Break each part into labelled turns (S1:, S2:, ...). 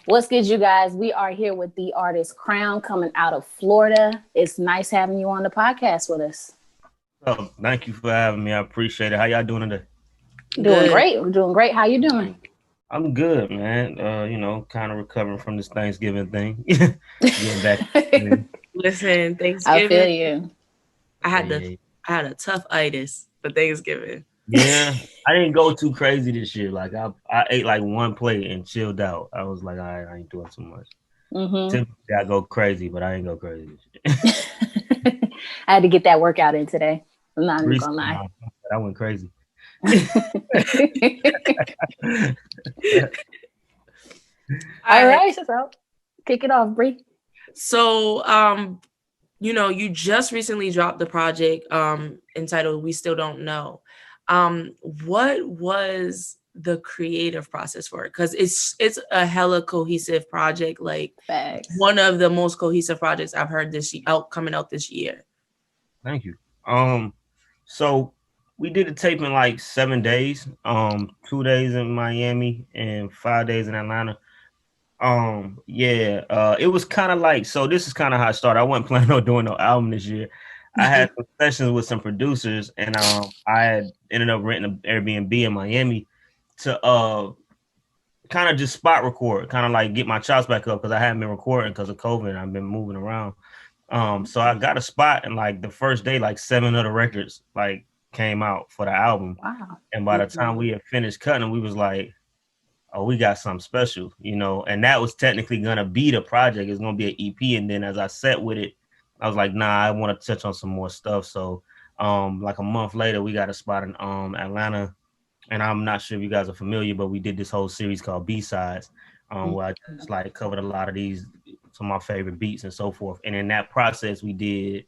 S1: What's good, you guys? We are here with the artist Crown coming out of Florida. It's nice having you on the podcast with us.
S2: Oh, thank you for having me. I appreciate it. How y'all doing today?
S1: Doing
S3: Good.
S1: great. We're doing great. How you doing?
S2: I'm good, man. Kind of recovering from this Thanksgiving thing. Getting back.
S3: Listen,
S1: I feel
S3: Thanksgiving,
S1: you.
S3: I
S2: Yeah,
S3: had
S2: yeah,
S3: the I had a tough itis for Thanksgiving.
S2: yeah. I didn't go too crazy this year. Like I ate like one plate and chilled out. I was like, all right, I ain't doing too much.
S1: Hmm.
S2: Typically, I go crazy, but I ain't go crazy this year.
S1: I had to get that workout in today. I'm not even gonna
S2: Recently,
S1: lie.
S2: I went crazy.
S3: All
S1: All
S3: right.
S1: right, so kick it off, Bree.
S3: So, you just recently dropped the project entitled "We Still Don't Know." What was the creative process for it? Because it's a hella cohesive project. Like
S1: Facts.
S3: one of the most cohesive projects I've heard coming out this year.
S2: Thank you. So we did a tape in like 7 days. 2 days in Miami and 5 days in Atlanta. It was kind of like, so this is kind of how it started. I wasn't planning on doing no album this year. I had some sessions with some producers, and I had ended up renting an Airbnb in Miami to kind of just spot record, kind of like get my chops back up because I hadn't been recording because of COVID. I've been moving around. So I got a spot, and like the first day, like 7 other records like came out for the album.
S1: Wow.
S2: And by the time we had finished cutting, we was like, oh, we got something special, and that was technically gonna be the project. It's gonna be an EP. And then as I sat with it, I was like, nah, I want to touch on some more stuff. So like a month later, we got a spot in Atlanta. And I'm not sure if you guys are familiar, but we did this whole series called B-Sides, where I just like covered a lot of these, some of my favorite beats and so forth. And in that process, we did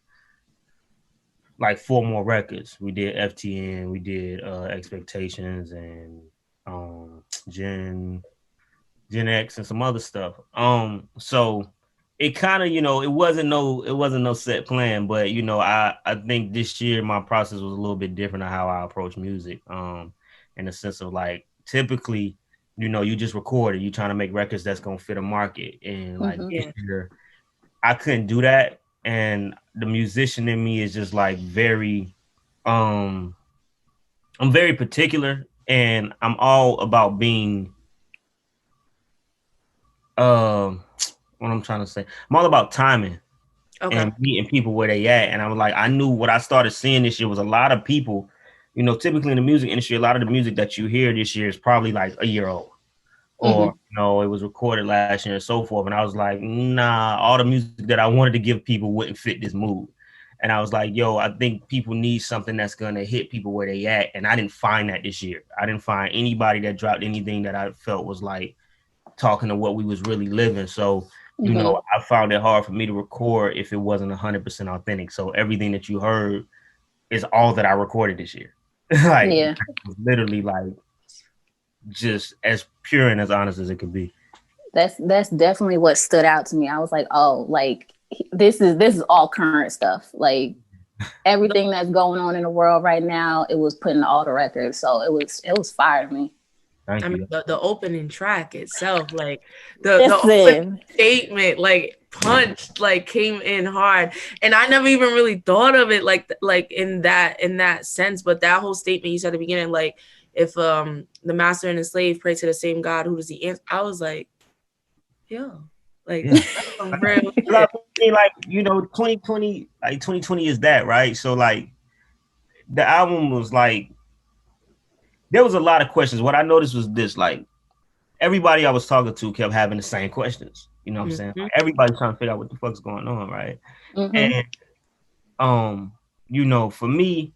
S2: like 4 more records. We did FTN, we did Expectations, and um, Gen Gen X and some other stuff. So it kind of, it wasn't no set plan, but I think this year my process was a little bit different of how I approach music. In the sense of like typically, you just record it, you trying to make records that's gonna fit a market. And like
S1: Hmm.
S2: this
S3: Yeah.
S2: year, I couldn't do that. And the musician in me is just like um I'm very particular, and I'm all about being um what I'm trying to say. I'm all about timing
S3: Okay.
S2: and meeting people where they at. And I was like, I knew what I started seeing this year was a lot of people, typically in the music industry, a lot of the music that you hear this year is probably like a year old. Or,
S1: Hmm.
S2: it was recorded last year and so forth. And I was like, nah, all the music that I wanted to give people wouldn't fit this mood. And I was like, yo, I think people need something that's gonna hit people where they at. And I didn't find that this year. I didn't find anybody that dropped anything that I felt was like talking to what we was really living. So,
S1: Hmm.
S2: I found it hard for me to record if it wasn't 100% authentic. So everything that you heard is all that I recorded this year. Like
S1: Yeah.
S2: literally like just as pure and as honest as it could be.
S1: That's definitely what stood out to me. I was like, oh, like this is all current stuff. Like
S3: The,
S1: everything that's going on in the world right now, it was put in all the records. So it was fire to me.
S3: I
S2: Thank
S3: mean,
S2: you.
S3: the opening track itself, like the opening
S1: Listen.
S3: statement, like punched, like came in hard, and I never even really thought of it like in that sense. But that whole statement you said at the beginning, like if the master and the slave pray to the same God, who does he answer? I was like, yo, like
S2: Yeah.
S3: that's some real
S2: I
S3: shit.
S2: mean, like, 2020 is that, right? So like the album was like there was a lot of questions. What I noticed was this, like everybody I was talking to kept having the same questions. You know what I'm saying?
S3: Mhm.
S2: Like everybody's trying to figure out what the fuck's going on, right?
S1: Hmm.
S2: And um, for me,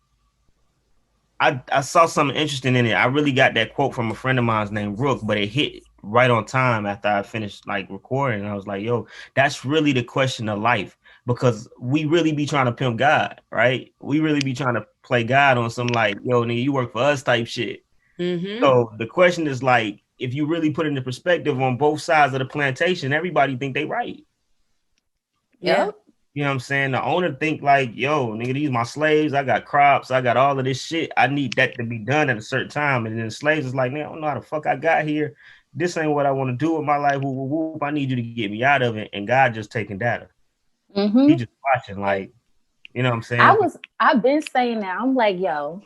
S2: I saw something interesting in it. I really got that quote from a friend of mine's named Rook, but it hit right on time after I finished like recording. And I was like, yo, that's really the question of life, because we really be trying to pimp God, right? We really be trying to play God on some like, yo, nigga, you work for us type shit.
S3: Mhm.
S2: So the question is like, if you really put into perspective on both sides of the plantation, everybody think they right.
S3: Yeah.
S1: Yep.
S2: You know what I'm saying? The owner think like, yo, nigga, these my slaves. I got crops. I got all of this shit. I need that to be done at a certain time. And then the slaves is like, man, I don't know how the fuck I got here. this ain't what I want to do with my life. Whoop, whoop, whoop. I need you to get me out of it. And God just taking data. He just watching, like, you know what I'm saying?
S1: I've been saying that. I'm like, yo,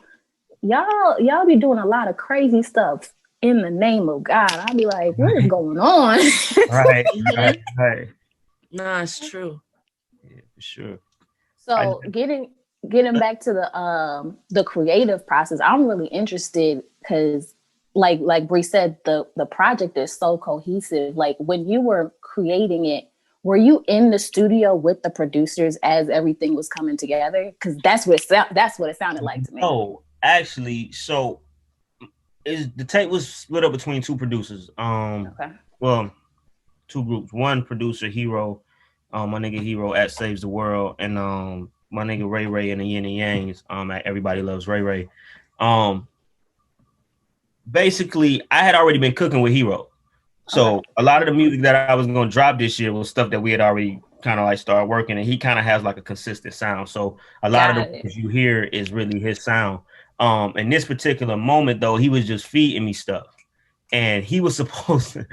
S1: y'all be doing a lot of crazy stuff in the name of God. I'll be like, what is going on?
S2: Right.
S3: Nah, it's true.
S2: Yeah, for sure.
S1: So getting back to the creative process, I'm really interested because like Bree said, the project is so cohesive. Like when you were creating it, were you in the studio with the producers as everything was coming together? Because that's what it sounded like to me.
S2: Oh, actually, so the tape was split up between two producers.
S1: Okay.
S2: Well, two groups. One producer, Hero, my nigga Hero at Saves the World, and my nigga Ray Ray and the Yin and Yangs at Everybody Loves Ray Ray. Basically, I had already been cooking with Hero. So a lot of the music that I was going to drop this year was stuff that we had already kind of like started working, and he kind of has like a consistent sound. So a lot of the things you hear is really his sound. In this particular moment, though, he was just feeding me stuff, and he was supposed to.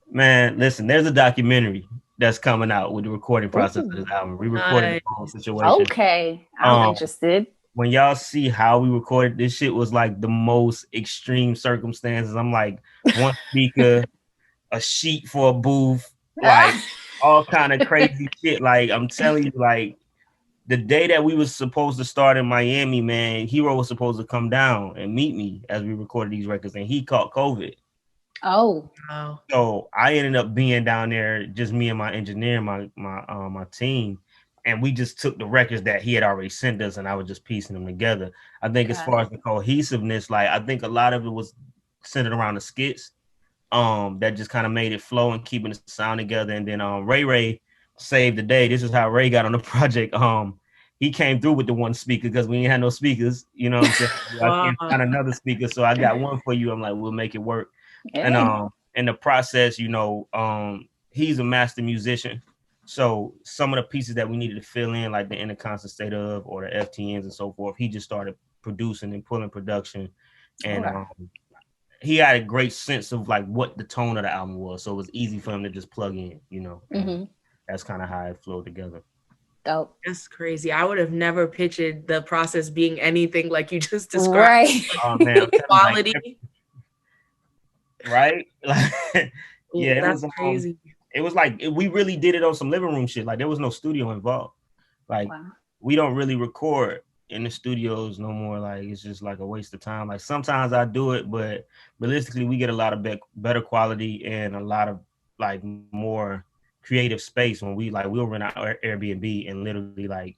S2: Man, listen, there's a documentary that's coming out with the recording process of this album. We recorded the whole situation.
S1: Okay, I'm interested.
S2: When y'all see how we recorded this shit was like the most extreme circumstances. I'm like one speaker, a sheet for a booth, like all kind of crazy shit. Like I'm telling you, like the day that we was supposed to start in Miami, man, Hero was supposed to come down and meet me as we recorded these records, and he caught COVID.
S1: Oh,
S3: wow.
S2: So I ended up being down there, just me and my engineer, my team, and we just took the records that he had already sent us, and I was just piecing them together. I think as far as the cohesiveness, like I think a lot of it was centered around the skits, that just kind of made it flow and keeping the sound together. And then Ray Ray saved the day. This is how Ray got on the project. He came through with the one speaker because we ain't had no speakers. You know what I'm saying? I can't find another speaker, so I got one for you. I'm like, we'll make it work. And in the process, you know, he's a master musician. So some of the pieces that we needed to fill in, like the In the Constant State of or the FTNs and so forth, he just started producing and pulling production. And he had a great sense of like what the tone of the album was. So it was easy for him to just plug in, you know. That's kind of how it flowed together.
S1: Dope.
S3: That's crazy. I would have never pictured the process being anything like you just described.
S1: Right.
S2: Oh man,
S3: quality.
S2: Right? Yeah,
S3: that's crazy.
S2: It was like we really did it on some living room shit. Like there was no studio involved. Like we don't really record in the studios no more. Like it's just like a waste of time. Like sometimes I do it, but realistically, we get a lot of better quality and a lot of like more creative space when we'll rent out Airbnb and literally like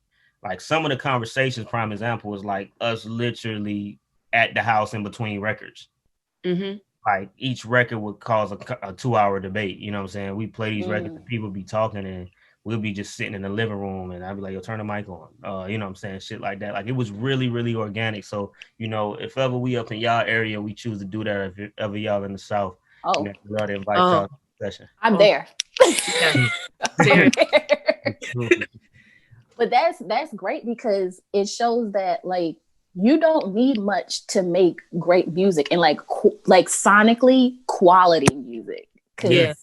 S2: some of the conversations. Prime example is like us literally at the house in between records. Like each record would cause a 2-hour debate. You know what I'm saying? We play these records and people be talking and we'll be just sitting in the living room and I'd be like, yo, turn the mic on. You know what I'm saying? Shit like that. Like it was really, really organic. So, you know, if ever we up in y'all area, we choose to do that. If ever y'all in the South, you know, we'd love to invite y'all to the session.
S1: I'm there. But that's great because it shows that like you don't need much to make great music and like sonically quality music. Because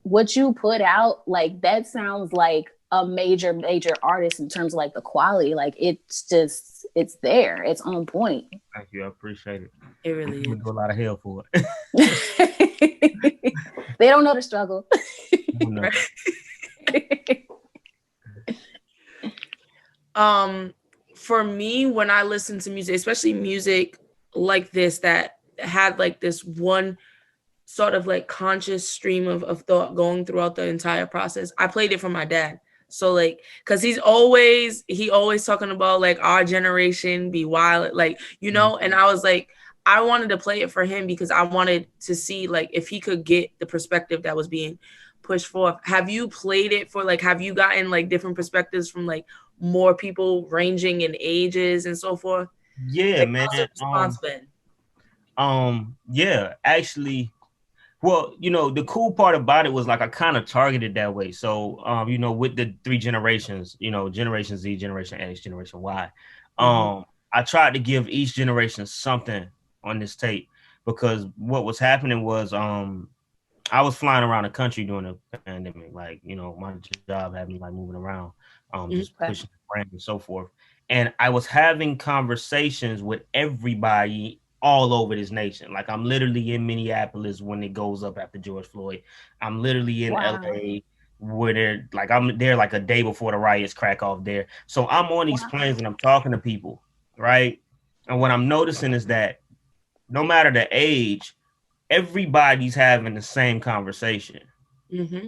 S1: what you put out, like that sounds like a major artist in terms of like the quality. Like it's there. It's on point.
S2: Thank you. I appreciate it.
S3: It really is.
S2: We do a lot of hell for it.
S1: They don't know the struggle.
S3: For me, when I listen to music, especially music like this that had like this one sort of like conscious stream of thought going throughout the entire process, I played it for my dad. So like, cause he always talking about like our generation be wild, like, you know, and I was like, I wanted to play it for him because I wanted to see like if he could get the perspective that was being pushed forth. Have you played it for like, have you gotten like different perspectives from like more people ranging in ages and so forth?
S2: Yeah,
S3: like,
S2: man.
S3: How's the response been?
S2: Yeah, actually, well, you know, the cool part about it was like I kind of targeted that way. So, you know, with the 3 generations, you know, Generation Z, Generation X, Generation Y, I tried to give each generation something on this tape because what was happening was I was flying around the country during the pandemic. Like, you know, my job had me like moving around, just pushing the brand and so forth. And I was having conversations with everybody all over this nation. Like, I'm literally in Minneapolis when it goes up after George Floyd. I'm literally in LA where they're like, I'm there like a day before the riots crack off there. So I'm on these planes and I'm talking to people, right? And what I'm noticing is that no matter the age, everybody's having the same conversation.
S3: Mm-hmm.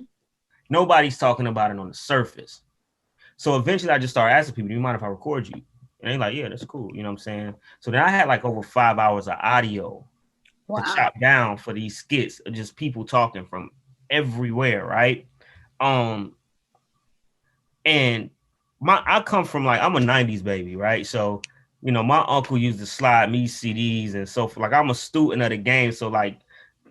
S2: Nobody's talking about it on the surface. So eventually I just started asking people, do you mind if I record you? And they're like, yeah, that's cool. You know what I'm saying? So then I had like over 5 hours of audio to chop down for these skits of just people talking from everywhere, right? And I come from like, I'm a 90s baby, right? So, you know, my uncle used to slide me CDs and so forth. Like, I'm a student of the game. So like,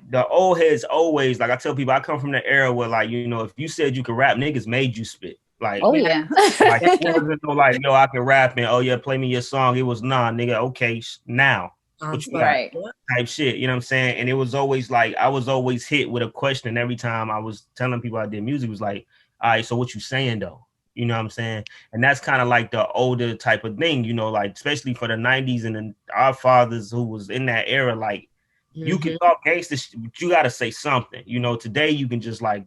S2: the old heads always, like I tell people, I come from the era where, like, you know, if you said you could rap, niggas made you spit. Like,
S1: oh yeah,
S2: like it wasn't no like, yo, I can rap and oh yeah, play me your song. It was nah, nigga, okay, now what you got,
S1: right
S2: type shit. You know what I'm saying? And it was always like I was always hit with a question every time I was telling people I did music. Was like, all right, so what you saying though? You know what I'm saying? And that's kind of like the older type of thing, you know, like especially for the 90s and then our fathers who was in that era, like. You can talk gangster, but you got to say something. You know, today you can just like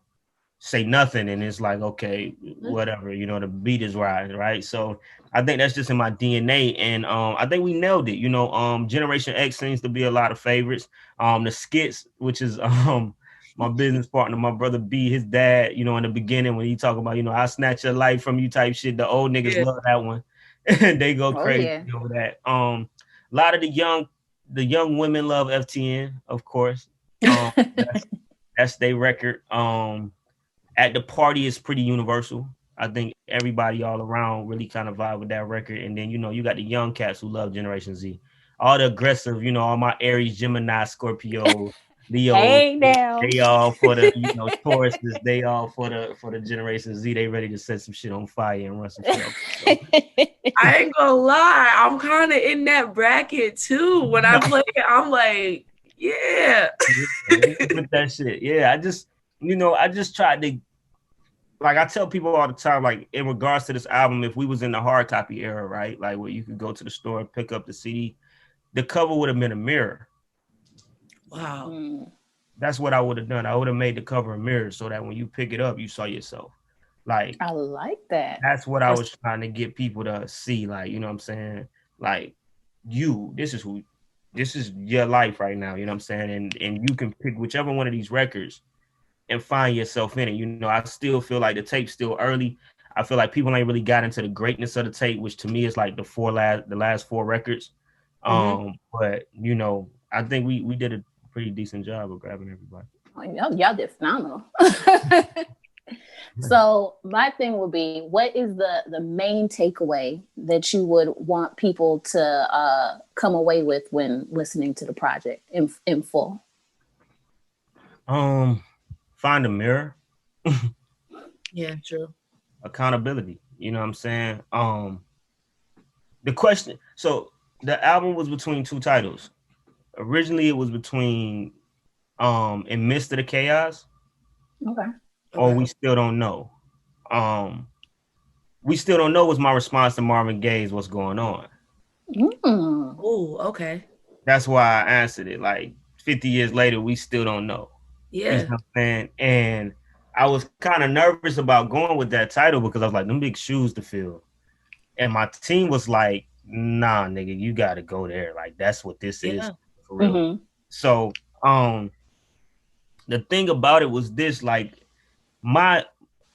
S2: say nothing and it's like, okay, whatever, you know, the beat is right? So I think that's just in my DNA. And I think we nailed it. You know, Generation X seems to be a lot of favorites. The skits, which is my business partner, my brother B, his dad, you know, in the beginning when he talk about, you know, I snatch your life from you type shit, the old niggas love that one. And they go crazy over that. A lot of the young women love FTN, of course. That's their record. At the Party is pretty universal. I think everybody all around really kind of vibe with that record. And then, you know, you got the young cats who love Generation Z. All the aggressive, you know, all my Aries, Gemini, Scorpio, Leo, they all for the, you know, Tauruses, they all for the Generation Z. They ready to set some shit on fire and run some shit up. So.
S3: I ain't gonna lie, I'm kind of in that bracket too. When I play it, I'm like, yeah.
S2: With that shit. Yeah, I just tried to, like I tell people all the time, like in regards to this album, if we was in the hard copy era, right? Like where you could go to the store and pick up the CD, the cover would have been a mirror.
S3: Wow.
S2: That's what I would have done. I would have made the cover a mirror so that when you pick it up, you saw yourself. Like,
S1: I like that.
S2: That's what I was trying to get people to see. Like, you know what I'm saying? Like, this is your life right now. You know what I'm saying? And you can pick whichever one of these records and find yourself in it. You know, I still feel like the tape's still early. I feel like people ain't really got into the greatness of the tape, which to me is like the last 4 records. But you know, I think we did a pretty decent job of grabbing everybody.
S1: Oh, y'all did phenomenal. So my thing would be, what is the main takeaway that you would want people to come away with when listening to the project in full?
S2: Find a mirror.
S3: Yeah, true.
S2: Accountability. You know what I'm saying? The question. So the album was between 2 titles. Originally, it was between In Midst of the Chaos.
S1: Okay.
S2: Or We Still Don't Know. We Still Don't Know was my response to Marvin Gaye's What's Going On.
S3: Oh, okay.
S2: That's why I answered it. Like 50 years later, we still don't know.
S3: Yeah.
S2: You know what I'm saying? And I was kind of nervous about going with that title because I was like, them big shoes to fill. And my team was like, nah, nigga, you got to go there. Like, that's what this is for real. Mm-hmm. So, the thing about it was this, like, I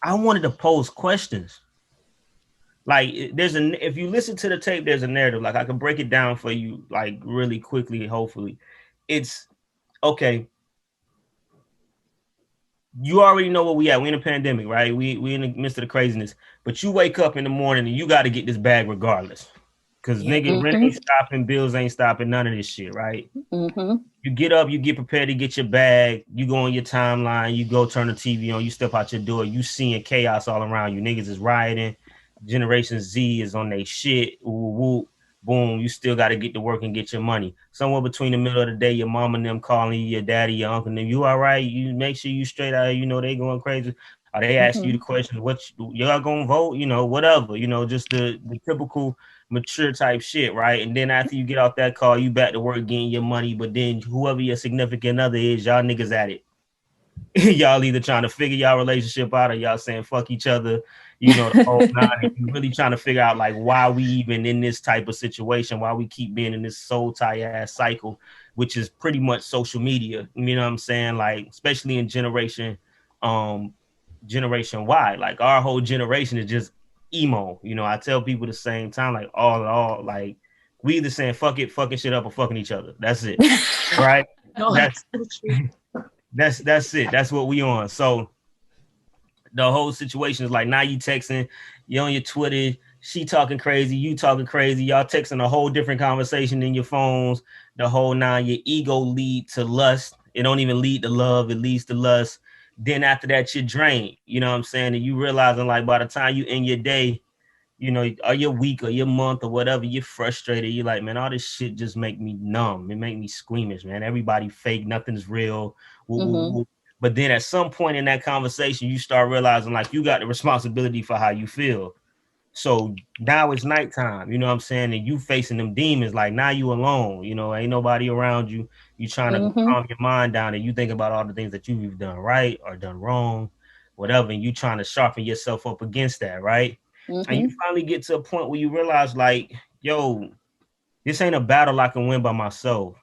S2: wanted to pose questions. Like, if you listen to the tape, there's a narrative. Like, I can break it down for you, like, really quickly, hopefully. It's, okay, you already know where we at. We in a pandemic, right? We in the midst of the craziness. But you wake up in the morning and you got to get this bag regardless. Because, nigga, rent ain't stopping, bills ain't stopping, none of this shit, right? Mm-hmm. You get up, you get prepared to get your bag, you go on your timeline, you go turn the TV on, you step out your door, you seeing chaos all around you. Niggas is rioting. Generation Z is on their shit. Woo, woo. boom, you still got to get to work and get your money. Somewhere between the middle of the day, your mom and them calling you, your daddy, your uncle, and them, you all right? You make sure you straight out. You know they going crazy. Are they asking you the questions? What y'all gonna vote? You know, whatever. You know, just the typical mature type shit, right? And then after you get off that call, you back to work getting your money. But then whoever your significant other is, y'all niggas at it. Y'all either trying to figure y'all relationship out or y'all saying fuck each other, you know, the whole nine. And you really trying to figure out like why we even in this type of situation, why we keep being in this soul tie ass cycle, which is pretty much social media. You know what I'm saying? Like, especially in generation Y, like our whole generation is just emo. You know, I tell people the same time, like all like we either saying fuck it, fucking shit up, or fucking each other. That's it. Right?
S3: No, that's so true.
S2: That's it. That's what we on. So the whole situation is like now you texting, you on your Twitter, she talking crazy, you talking crazy, y'all texting a whole different conversation in your phones. The whole nine, your ego lead to lust. It don't even lead to love, it leads to lust. Then after that, you're drained. You know what I'm saying? And you realizing like by the time you end your day, you know, or your week or your month or whatever, you're frustrated. You're like, man, all this shit just make me numb. It make me squeamish, man. Everybody fake, nothing's real. But then at some point in that conversation, you start realizing like you got the responsibility for how you feel. So now it's nighttime, you know what I'm saying? And you facing them demons, like now you alone, you know, ain't nobody around you. You trying to calm your mind down and you think about all the things that you've done right or done wrong, whatever. And you trying to sharpen yourself up against that, right? And you finally get to a point where you realize like, yo, this ain't a battle I can win by myself.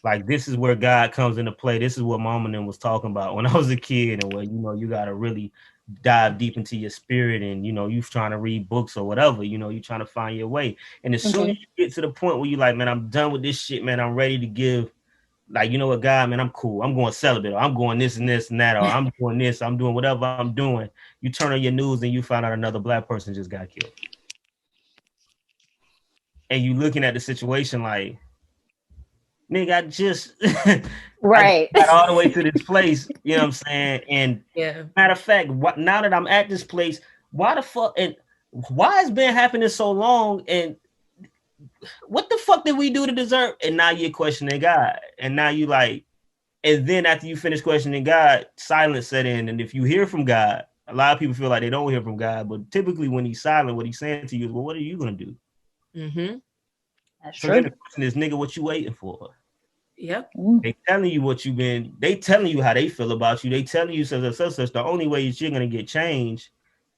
S2: Like this is where God comes into play. This is what Mama and them was talking about when I was a kid, and where you know you gotta really dive deep into your spirit, and you know you trying to read books or whatever. You know you trying to find your way. And as soon as you get to the point where you like, man, I'm done with this shit, man. I'm ready to give. Like you know what, God, man, I'm cool. I'm going celibate. Or I'm going this and this and that. Or I'm doing this. I'm doing whatever I'm doing. You turn on your news and you find out another black person just got killed, and you looking at the situation like, nigga, I just
S1: right.
S2: I got all the way to this place, you know what I'm saying? And matter of fact, now that I'm at this place, why the fuck and why has been happening so long? And what the fuck did we do to deserve? And now you're questioning God, and now you like, and then after you finish questioning God, silence set in. And if you hear from God, a lot of people feel like they don't hear from God, but typically when he's silent, what he's saying to you is, well, what are you gonna do?
S1: That's
S2: so
S1: true.
S2: then the question is, nigga, what you waiting for?
S3: Yep.
S2: They telling you what you've been, they telling you how they feel about you. They telling you such. The only way that you're going to get change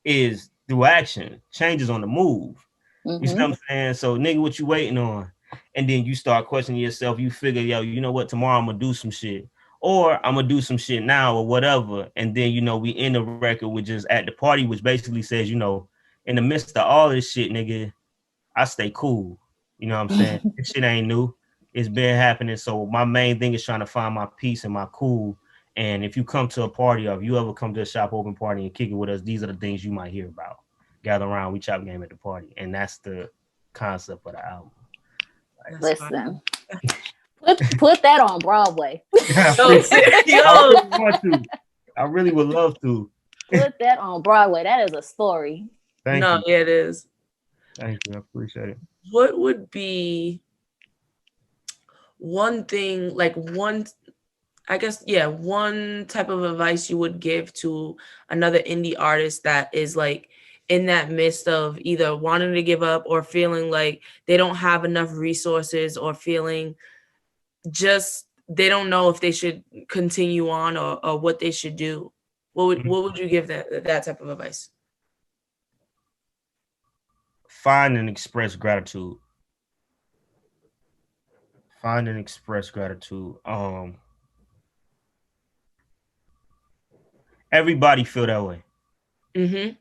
S2: is through action. Change is on the move. You see what I'm saying? So nigga, what you waiting on? And then you start questioning yourself. You figure, yo, you know what? Tomorrow I'm going to do some shit. Or I'm going to do some shit now or whatever. And then, you know, we end the record with just at the party, which basically says, you know, in the midst of all this shit, nigga, I stay cool. You know what I'm saying? This shit ain't new. It's been happening. So my main thing is trying to find my peace and my cool. And if you come to a party or if you ever come to a shop open party and kick it with us, these are the things you might hear about. Gather around, we chop game at the party. And that's the concept of the album.
S1: Listen, put that on Broadway.
S2: I really would love to.
S1: Put that on Broadway. That is a story.
S2: Thank you.
S3: Yeah, it is.
S2: Thank you. I appreciate it.
S3: What would be one thing, like one type of advice you would give to another indie artist that is like in that midst of either wanting to give up or feeling like they don't have enough resources or feeling just they don't know if they should continue on or what they should do? What would you give that type of advice?
S2: Find and express gratitude. Find and express gratitude. Everybody feel that way. And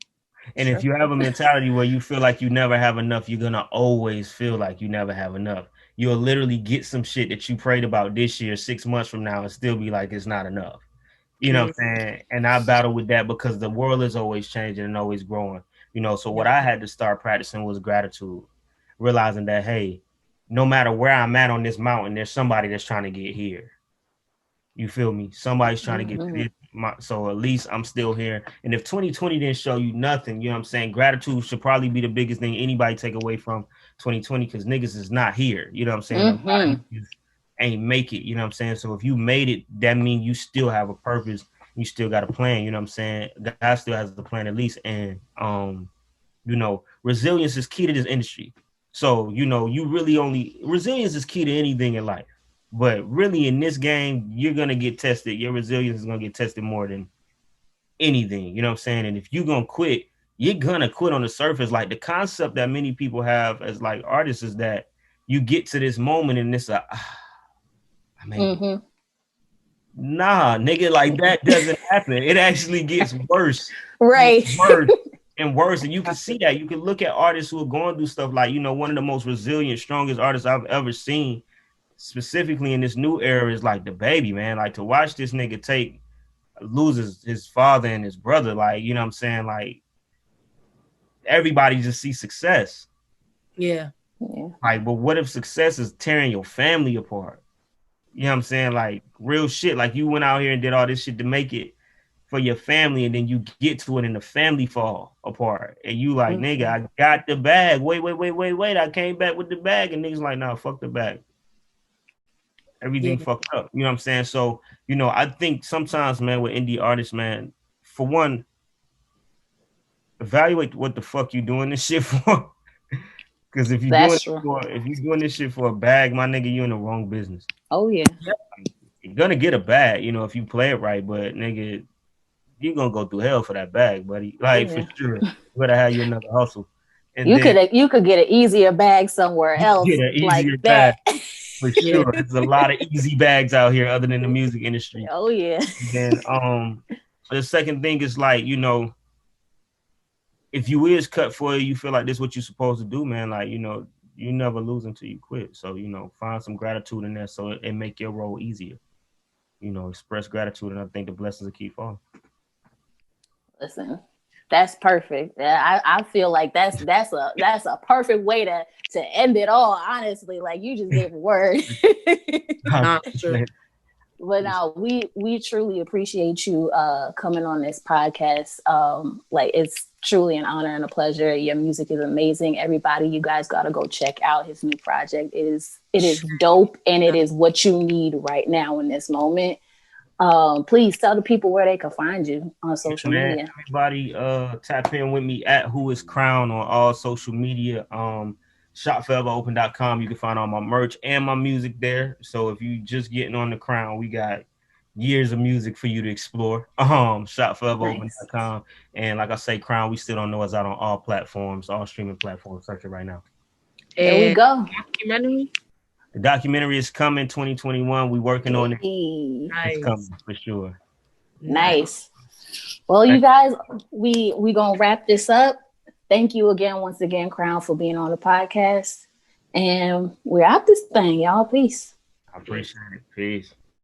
S2: if you have a mentality where you feel like you never have enough, you're gonna always feel like you never have enough. You'll literally get some shit that you prayed about this year, 6 months from now, and still be like, it's not enough. You know what I'm saying? And I battle with that because the world is always changing and always growing. You know, so what I had to start practicing was gratitude, realizing that, hey, no matter where I'm at on this mountain, there's somebody that's trying to get here. You feel me? Somebody's trying to get to this. So at least I'm still here. And if 2020 didn't show you nothing, you know what I'm saying? Gratitude should probably be the biggest thing anybody take away from 2020 because niggas is not here. You know what I'm saying? A lot of niggas ain't make it. You know what I'm saying? So if you made it, that means you still have a purpose. You still got a plan. You know what I'm saying? God still has the plan at least. And you know, resilience is key to this industry. So, you know, resilience is key to anything in life. But really in this game, you're going to get tested. Your resilience is going to get tested more than anything. You know what I'm saying? And if you're going to quit, you're going to quit on the surface. Like the concept that many people have as like artists is that you get to this moment and it's nah, nigga, like that doesn't happen. It actually gets worse.
S1: Right.
S2: Worse and worse. And you can see that. You can look at artists who are going through stuff like, you know, one of the most resilient, strongest artists I've ever seen, specifically in this new era, is like the Baby, man. Like to watch this nigga loses his father and his brother, like, you know what I'm saying? Like everybody just sees success.
S3: Yeah.
S2: Like, but what if success is tearing your family apart? You know what I'm saying? Like real shit. Like you went out here and did all this shit to make it for your family, and then you get to it and the family fall apart. And you like, nigga, I got the bag. Wait. I came back with the bag. And niggas like, nah, fuck the bag. Everything fucked up. You know what I'm saying? So, you know, I think sometimes, man, with indie artists, man, for one, evaluate what the fuck you doing this shit for. Because if you're doing this shit for a bag, my nigga, you in the wrong business.
S1: Oh yeah.
S2: You're gonna get a bag, you know, if you play it right, but nigga, you're gonna go through hell for that bag, buddy. Like for sure. You better have you another hustle. And
S1: you could get an easier bag somewhere else.
S2: Get an easier
S1: like
S2: bag.
S1: that.
S2: For sure. There's a lot of easy bags out here other than the music industry.
S1: Oh yeah.
S2: And the second thing is like, you know, if you is cut for it, you feel like this is what you're supposed to do, man. Like, you know, you never lose until you quit. So, you know, find some gratitude in there so it make your role easier. You know, express gratitude, and I think the blessings will keep falling.
S1: Listen, that's perfect. I feel like that's a perfect way to end it all. Honestly, like you just gave a word.
S3: Sure.
S1: But now we truly appreciate you coming on this podcast. Like it's truly an honor and a pleasure. Your music is amazing. Everybody, you guys got to go check out his new project. It is dope, and it is what you need right now in this moment. Please tell the people where they can find you on social media.
S2: Everybody tap in with me at Who Is Crown on all social media. shopforeveropen.com. You can find all my merch and my music there. So if you just getting on the Crown, we got years of music for you to explore. shopforeveropen.com. And like I say, Crown, we still don't know, is out on all platforms, all streaming platforms. Search it right now.
S1: There we go.
S3: Documentary?
S2: The documentary is coming 2021. We working on it.
S3: Nice.
S2: It's coming for sure.
S1: Nice. Well, you guys, we gonna wrap this up. Thank you once again, Crown, for being on the podcast. And we're out this thing, y'all. Peace.
S2: I appreciate it. Peace.